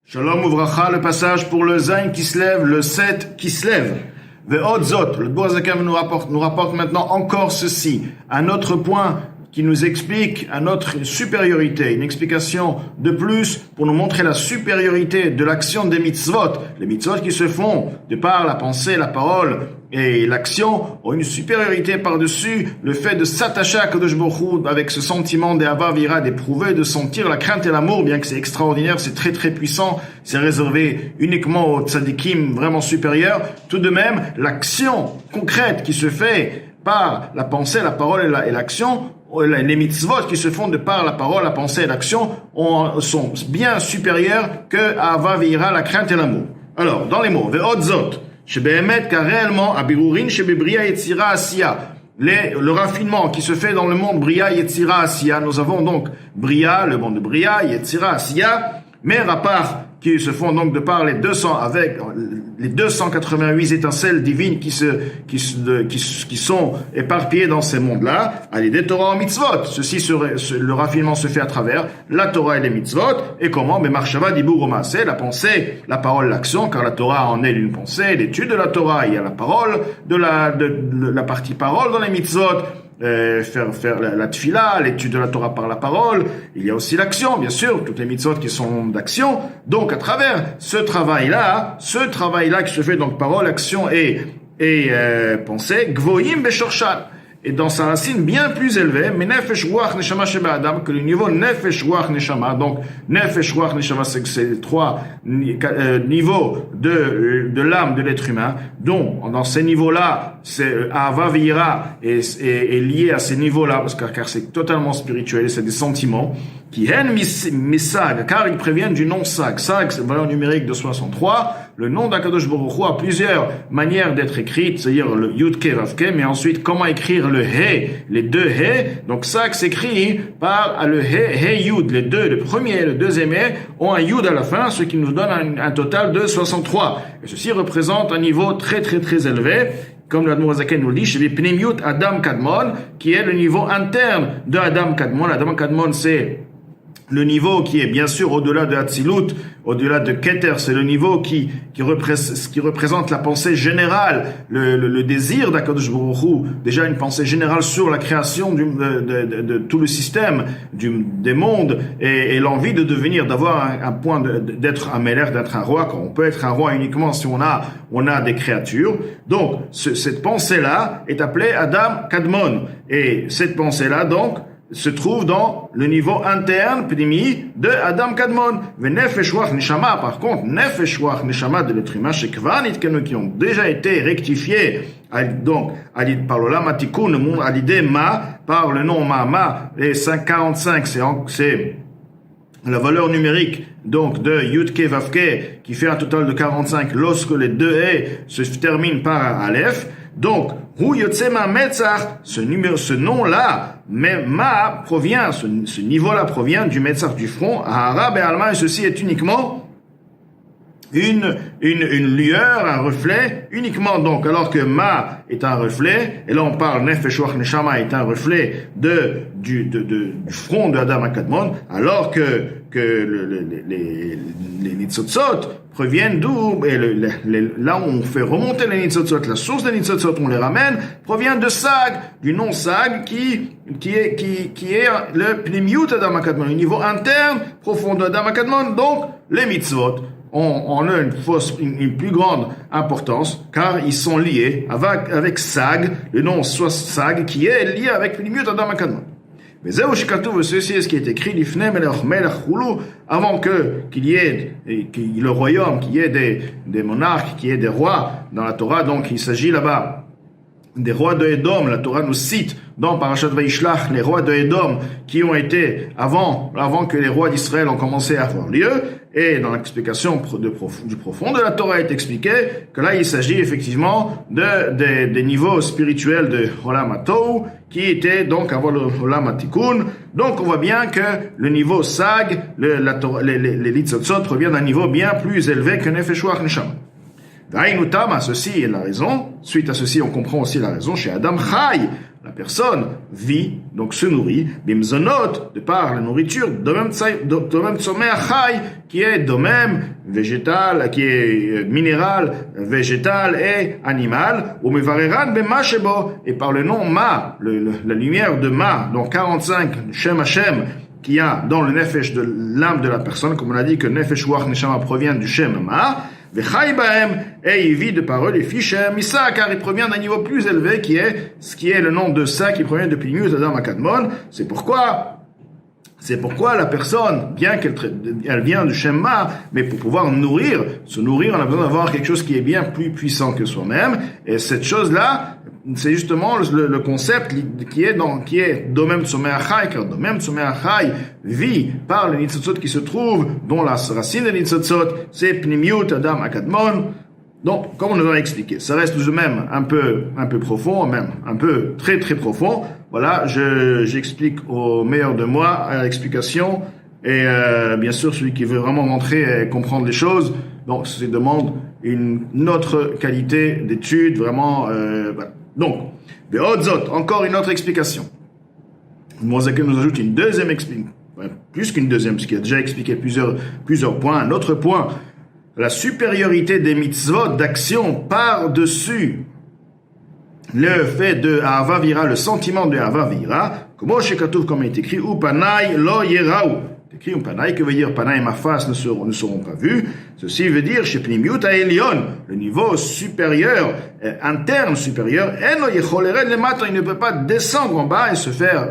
Shalom Uvracha, le passage pour le Zain qui se lève, le 7 qui se lève. Ve'odzot, le Boazakem nous rapporte maintenant encore ceci, un autre point qui nous explique à notre supériorité, une explication de plus pour nous montrer la supériorité de l'action des mitzvot. Les mitzvot qui se font de par la pensée, la parole et l'action ont une supériorité par-dessus le fait de s'attacher à Kadosh Baruch Hu avec ce sentiment d'Ahava Vira, d'éprouver, de sentir la crainte et l'amour, bien que c'est extraordinaire, c'est très très puissant, c'est réservé uniquement aux tzadikim vraiment supérieurs. Tout de même, l'action concrète qui se fait par la pensée, la parole et l'action, les mitzvot qui se font de par la parole, la pensée et l'action sont bien supérieurs que Ahava Vira, la crainte et l'amour. Alors, dans les mots, ve'odzot, shebehemet, car réellement, abirurin shebebria yetzira asiya, le raffinement qui se fait dans le monde Bria Yetzira Asiya, nous avons donc Bria, le monde de Bria, Yetzira Asiya, mais à part qui se font donc de par les 288 étincelles divines qui sont éparpillées dans ces mondes-là, à l'idée Torah en mitzvot. Le raffinement se fait à travers la Torah et les mitzvot. Et comment? Mais marshava dibur u'maaseh, la pensée, la parole, l'action, car la Torah en est une pensée, l'étude de la Torah, il y a la parole, de la partie parole dans les mitzvot. Faire la tfila, l'étude de la Torah par la parole, il y a aussi l'action, bien sûr, toutes les mitzvot qui sont d'action. Donc, à travers ce travail-là qui se fait donc parole, action et pensée, gvoyim beshorshan, et dans sa racine bien plus élevée, mais nefesh ruach neshama sheba adam, que le niveau nefesh ruach neshama. Donc nefesh ruach neshama, c'est trois niveaux de l'âme de l'être humain, dont dans ces niveaux-là, c'est Ahava Vira est lié à ces niveaux-là, car c'est totalement spirituel, c'est des sentiments qui hen misag, car ils préviennent du nom sag. Sag, c'est une valeur numérique de 63. Le nom d'Akadosh Baruch Hu a plusieurs manières d'être écrite, c'est-à-dire le Yud-Ke, Vav-Ke, mais ensuite, comment écrire le He, les deux He. Donc, Sag s'écrit par le He, Yud, les deux, le premier et le deuxième He ont un Yud à la fin, ce qui nous donne un total de 63. Et ceci représente un niveau très, très, très élevé, comme l'Admor Hazaken nous le dit, chez Pnimiut Adam Kadmon, qui est le niveau interne de Adam Kadmon. Adam Kadmon, c'est le niveau qui est bien sûr au-delà de Hatzilut, au-delà de Keter, c'est le niveau qui représente la pensée générale, le désir d'Akadosh Baruch Hu, déjà une pensée générale sur la création de tout le système des mondes et l'envie de devenir, d'avoir un point d'être un Melech, d'être un roi, quand on peut être un roi uniquement si on a des créatures. Donc cette pensée-là est appelée Adam Kadmon, et cette pensée-là donc se trouve dans le niveau interne, pnimi, de Adam Kadmon. Mais Nefesh Ruach Neshama, par contre, Nefesh Ruach Neshama de l'être humain, qui ont déjà été rectifiés, donc, par le Lama Tikkun, à l'idée Ma, par le nom Ma, et 545, c'est la valeur numérique, donc, de Yud-Ke, Vav-Ke, qui fait un total de 45, lorsque les deux E se terminent par un Aleph. Donc, Hu Yotzema Metzach, ce nom-là, mais Ma provient, ce niveau-là provient du Metzach du front, à Arabe et Alma, et ceci est uniquement une lueur, un reflet, uniquement donc, alors que Ma est un reflet, et là on parle Nefesh Ruach Neshama est un reflet du front de Adam Kadmon, alors que les Nitzotzot proviennent d'où? Et là où on fait remonter les Nitzotzot, la source des Nitzotzot, on les ramène, provient de Sag, du nom Sag, qui est le Pnimiut Adam Kadmon, le niveau interne, profond de Adam Kadmon, donc les Mitzvot ont une plus grande importance, car ils sont liés avec Sag, le nom Sag, qui est lié avec Pnimiut Adam Kadmon. Mais ceci est ce qui est écrit, avant qu'il y ait le royaume, qu'il y ait des monarques, qu'il y ait des rois dans la Torah. Donc il s'agit là-bas des rois de Édom. La Torah nous cite dans Parashat Vaishlach les rois de Édom qui ont été avant que les rois d'Israël ont commencé à avoir lieu. Et dans l'explication du profond de la Torah est expliqué que là il s'agit effectivement des niveaux spirituels de Olam HaTohu qui étaient donc avant le Olam HaTikkun. Donc on voit bien que le niveau Sag, les Nitzotzot proviennent d'un niveau bien plus élevé que Nefesh Ruach Neshama. Ceci est la raison. Suite à ceci, on comprend aussi la raison chez Adam Chai. la personne vit, donc se nourrit, bimzonot, de par la nourriture, domem tsomeh chai, qui est domem végétal, qui est minéral, végétal et animal, ou mevareran bemashebo, et par le nom Ma, la lumière de Ma, donc 45, Shem Hashem, qu'il y a dans le nefesh de l'âme de la personne, comme on a dit que nefesh ruach neshama provient du Shem Ma, et il vit de par eux les fiches Missa, car il provient d'un niveau plus élevé qui est le nom de ça qui provient depuis Mius Adam Akadmon. C'est pourquoi la personne, bien qu'elle vient du Shema, mais pour pouvoir se nourrir, on a besoin d'avoir quelque chose qui est bien plus puissant que soi-même. Et cette chose-là, c'est justement le concept qui est Domem Tsomeh Achai, car Domem Tsomeh Achai vit par les Nitzotzot qui se trouvent, dont la racine des Nitzotzot, c'est Pnimiut Adam Akadmon. Donc, comme on nous a expliqué, ça reste tout de même un peu profond, même un peu très très profond. Voilà, j'explique au meilleur de moi à l'explication, et bien sûr celui qui veut vraiment rentrer et comprendre les choses, donc ça demande une autre qualité d'étude, vraiment. Voilà. Donc, Be'odzot, encore une autre explication. Mozaken nous ajoute une deuxième explication, plus qu'une deuxième, puisqu'il a déjà expliqué plusieurs points. Un autre point, la supériorité des mitzvot d'action par-dessus le fait de Ahava Vira, le sentiment de Ahava Vira, comme il est écrit, ou Panay lo yeraou. Écrit ou Panay, que veut dire Panay, ma face ne seront pas vues. Ceci veut dire chez Pnimiut Aelion, le niveau supérieur, interne supérieur, en lo yecholered le matin, il ne peut pas descendre en bas et se faire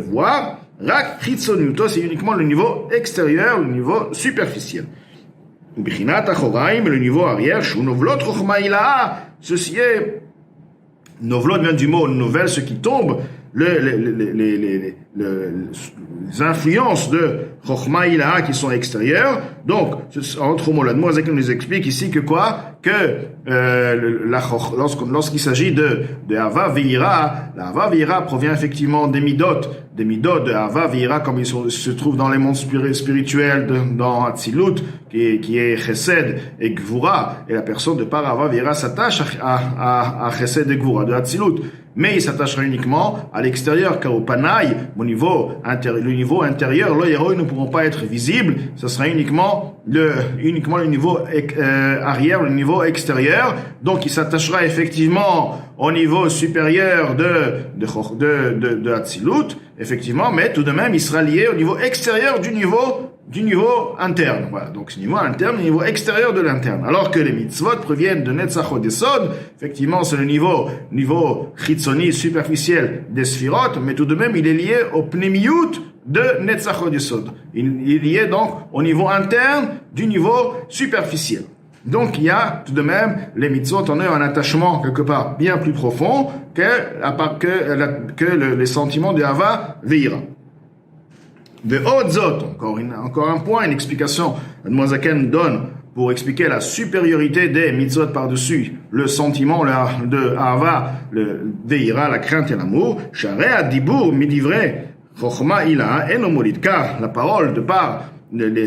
voir. Rak chitzoniuto, c'est uniquement le niveau extérieur, le niveau superficiel. Ubichinat achoraim, le niveau arrière, shu novlot chochma ilaha, ceci est novlot vient du mot nouvelle, ce qui tombe, les influences de Chochma Ilaha qui sont extérieures. Donc, entre mots, la Demoiselle nous explique ici que quoi? Que lorsqu'il s'agit de Hava Veira, la Hava Veira provient effectivement des midot de Hava Veira, comme ils se trouvent dans les mondes spirituels, dans Hatzilut, qui est Chesed et Gvura, et la personne de par Hava Veira s'attache à Chesed et Gvura de Hatzilut. Mais il s'attachera uniquement à l'extérieur, car au Panaï, le niveau intérieur, l'Oyero ne pourront pas être visibles, ce sera uniquement le niveau arrière, le niveau extérieur. Donc il s'attachera effectivement au niveau supérieur de Hatzilut, effectivement, mais tout de même il sera lié au niveau extérieur du niveau interne. Voilà. Donc, ce niveau interne, le niveau extérieur de l'interne. Alors que les mitzvot proviennent de Netzach Odesod, effectivement, c'est le niveau chitzoni, superficiel des sphirot, mais tout de même, il est lié au pnimiyut de Netzach Odesod. Il est lié donc au niveau interne du niveau superficiel. Donc, il y a tout de même, les mitzvot en ont un attachement quelque part bien plus profond que les sentiments de Hava Veira. De Odzot, encore un point, une explication, Admozaken donne pour expliquer la supériorité des mitzvot par-dessus le sentiment de Ahava, le Veira, la crainte et l'amour. Share Adibur midivre Chochma Ila enomolid, car la parole de par les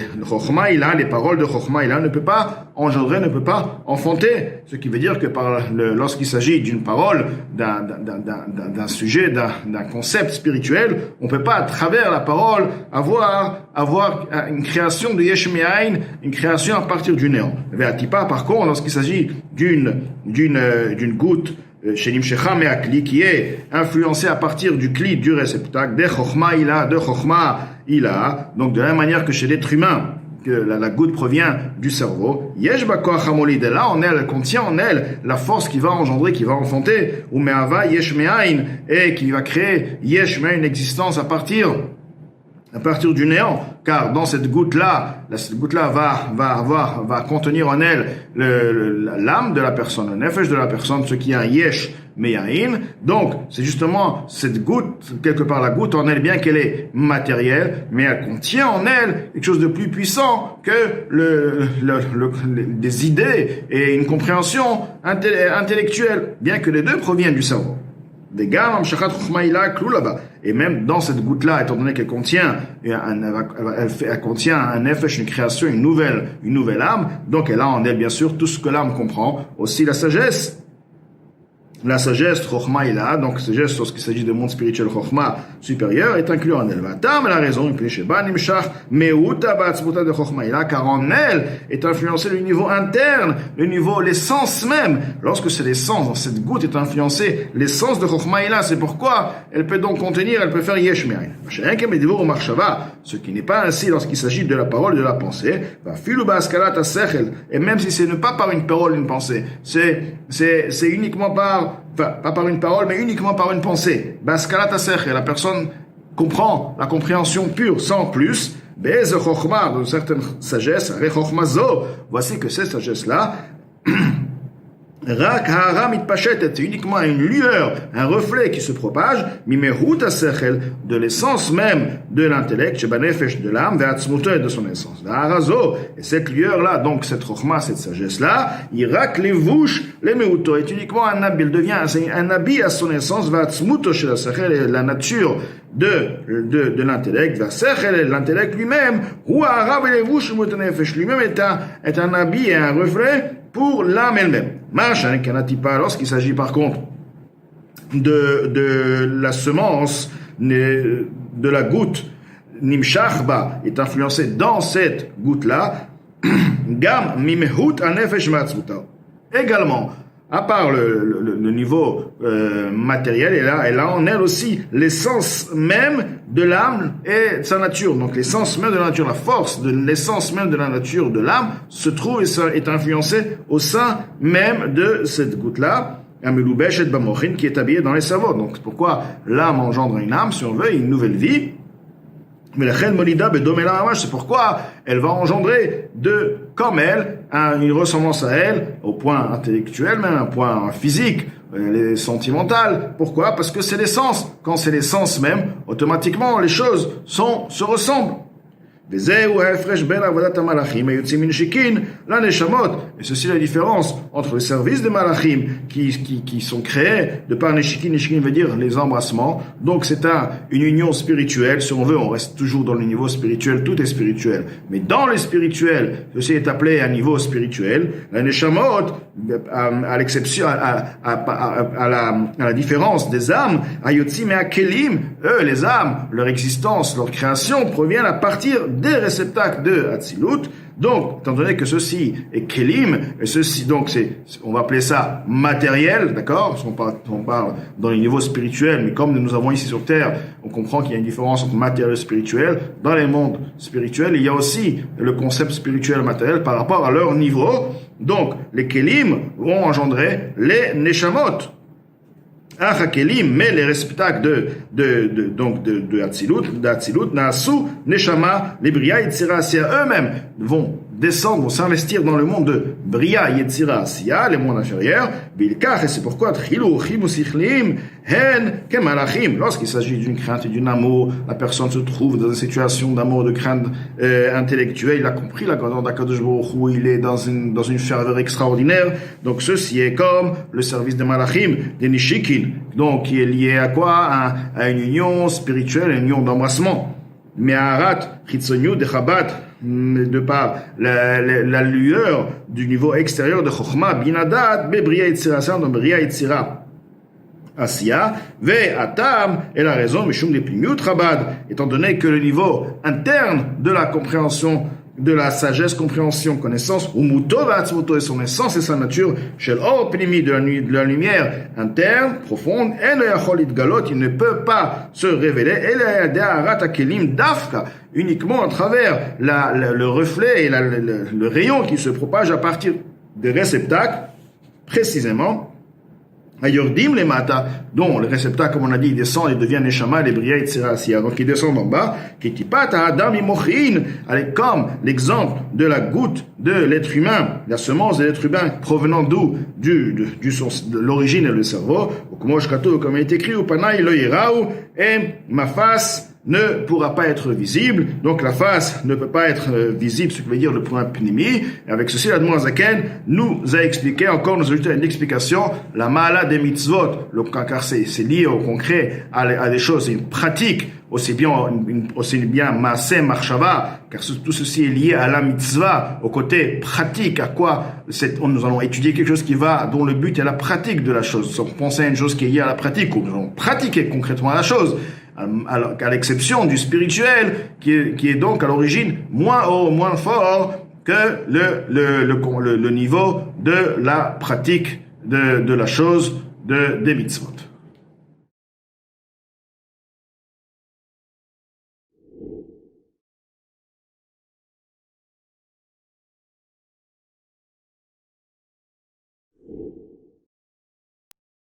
paroles de Chochma Ila ne peut pas engendrer, ne peut pas enfanter. Ce qui veut dire que lorsqu'il s'agit d'une parole, d'un sujet, d'un concept spirituel, on peut pas à travers la parole avoir une création de Yesh Me'ain, une création à partir du néant. Ve'atipa, par contre, lorsqu'il s'agit d'une goutte Shenim Shecha Me'akli, qui est influencée à partir du cli, du réceptacle, de Chochma Ila, donc de la même manière que chez l'être humain, que la goutte provient du cerveau, Yesh Bakoach Hamolid, et là, elle contient en elle la force qui va engendrer, qui va enfanter, ou Me'ava Yesh Me'ain, et qui va créer Yesh Me'ain, une existence à partir du néant, car dans cette goutte-là va contenir en elle l'âme de la personne, le nefesh de la personne, ce qui est un yesh me'ain. Donc, c'est justement cette goutte, quelque part la goutte en elle, bien qu'elle est matérielle, mais elle contient en elle quelque chose de plus puissant que des idées et une compréhension intellectuelle, bien que les deux proviennent du cerveau. Et même dans cette goutte-là, étant donné qu'elle contient un nefesh, une création, une nouvelle âme, donc elle a en elle bien sûr tout ce que l'âme comprend, aussi la sagesse La sagesse, Chochma Ila, donc sagesse lorsqu'il s'agit de monde spirituel, Chochma supérieur, est inclus en elle. Vatam, la raison, car en elle est influencé le niveau interne, le niveau, l'essence même. Lorsque c'est l'essence, dans cette goutte est influencé l'essence de Chochma Ila. C'est pourquoi elle peut donc contenir, elle peut faire Yesh Me'ayin. Ce qui n'est pas ainsi lorsqu'il s'agit de la parole et de la pensée. Et même si ce n'est pas par une parole, une pensée, c'est uniquement pas par une parole, mais uniquement par une pensée. La personne comprend la compréhension pure, sans plus. De certaines sagesses, voici que ces sagesses-là, Rak ha'ara mitpashetet, c'est uniquement une lueur, un reflet qui se propage, mimehut ha'sechel, de l'essence même de l'intellect, shebanefesh, de l'âme, ve'atzmuto, de son essence. Ha'arazo, et cette lueur-là, donc cette chokhma, cette sagesse-là, irak levouche, les meuto, est uniquement un habit, il devient un habit à son essence, ve'atzmuto, chez la sechel, la nature de l'intellect, ve'sechel, l'intellect lui-même, ou ha'ara ve'levouche, lui-même est un habit et un reflet pour l'âme elle-même. Machin, kanatipa, lorsqu'il s'agit par contre de la semence, de la goutte, nimshachba, est influencé dans cette goutte-là, gam mimehut anefesh matzvuta. Également, à part le niveau matériel, elle a en elle aussi l'essence même de l'âme et de sa nature. Donc l'essence même de la nature, la force de l'essence même de la nature de l'âme se trouve et est influencée au sein même de cette goutte-là, qui est habillée dans les cerveaux. Donc c'est pourquoi l'âme engendre une âme, si on veut, une nouvelle vie. Mais c'est pourquoi elle va engendrer comme elle, une ressemblance à elle, au point intellectuel, même un point physique, sentimental. Pourquoi? Parce que c'est l'essence. Quand c'est l'essence même, automatiquement, les choses se ressemblent. Et ceci est la différence entre les services de malachim qui sont créés de par neshikin. Neshikin veut dire les embrassements. Donc c'est une union spirituelle. Si on veut, on reste toujours dans le niveau spirituel. Tout est spirituel. Mais dans le spirituel, ceci est appelé un niveau spirituel. La neshamot, à l'exception, à la différence des âmes, ayotzim et akelim, eux, les âmes, leur existence, leur création proviennent à partir des réceptacles de Hatzilut. Donc, étant donné que ceci est kelim, et ceci, donc, on va appeler ça matériel, d'accord? On parle dans les niveaux spirituels, mais comme nous avons ici sur Terre, on comprend qu'il y a une différence entre matériel et spirituel. Dans les mondes spirituels, il y a aussi le concept spirituel et matériel par rapport à leur niveau. Donc, les kelim vont engendrer les neshamot. Mais les réceptacles de Hatzilut, Naasu, Neshama, les Bria, Yetzira, Asiya, eux-mêmes vont descendre, vont s'investir dans le monde de Bria, Yetzira, Asiya, les mondes inférieurs, Bilkach, et c'est pourquoi, Tchilu, Chimu, Sichlim, Hen, Kemalachim, lorsqu'il s'agit d'une crainte et d'un amour, la personne se trouve dans une situation d'amour, de crainte intellectuelle, il a compris la grandeur d'Akadosh Baruch Hu, il est dans une ferveur extraordinaire, donc ceci est comme le service de Malachim, des Nishikin, donc qui est lié à quoi? À une union spirituelle, une union d'embrassement. Me'arat, Chitzonyu, de Chabad, de par la lueur du niveau extérieur de Chochma, Binadat, Bebria Yetzira, dans Bria Yetzira. Asiya, ve atam, et la raison, Mishum de Pimut Chabad, étant donné que le niveau interne de la compréhension, de la sagesse, compréhension, connaissance, Umuto Vatzmuto et son essence et sa nature, Shel Or Pnimi, de la lumière interne, profonde, En Yacholit Galot, il ne peut pas se révéler, El De'arat Akelim Dafka, uniquement à travers le reflet et le rayon qui se propage à partir des réceptacles, précisément, Ayordim les mata, dont le réceptacle, comme on a dit, il descend et devient Neshama, les Bria et Tsirasia. Donc il descend en bas, Ketipata Adam Imochin, comme l'exemple de la goutte de l'être humain, la semence de l'être humain provenant d'où? De l'origine et le cerveau. Comme il est écrit, Upanaï lo yiraou, et ma face ne pourra pas être visible, donc la face ne peut pas être visible, ce qui veut dire le point pnimi. Et avec ceci, l'Admon Zaken nous a expliqué, encore nous a ajouté une explication, la mala des mitzvot, car c'est lié au concret, à des choses, c'est une pratique aussi bien Maaseh Marshava, car tout ceci est lié à la mitzvah, au côté pratique, à quoi nous allons étudier quelque chose dont le but est la pratique de la chose. Sans penser à une chose qui est liée à la pratique, ou nous allons pratiquer concrètement la chose, à l'exception du spirituel, qui est donc à l'origine moins haut, moins fort que le niveau de la pratique de la chose des mitzvot.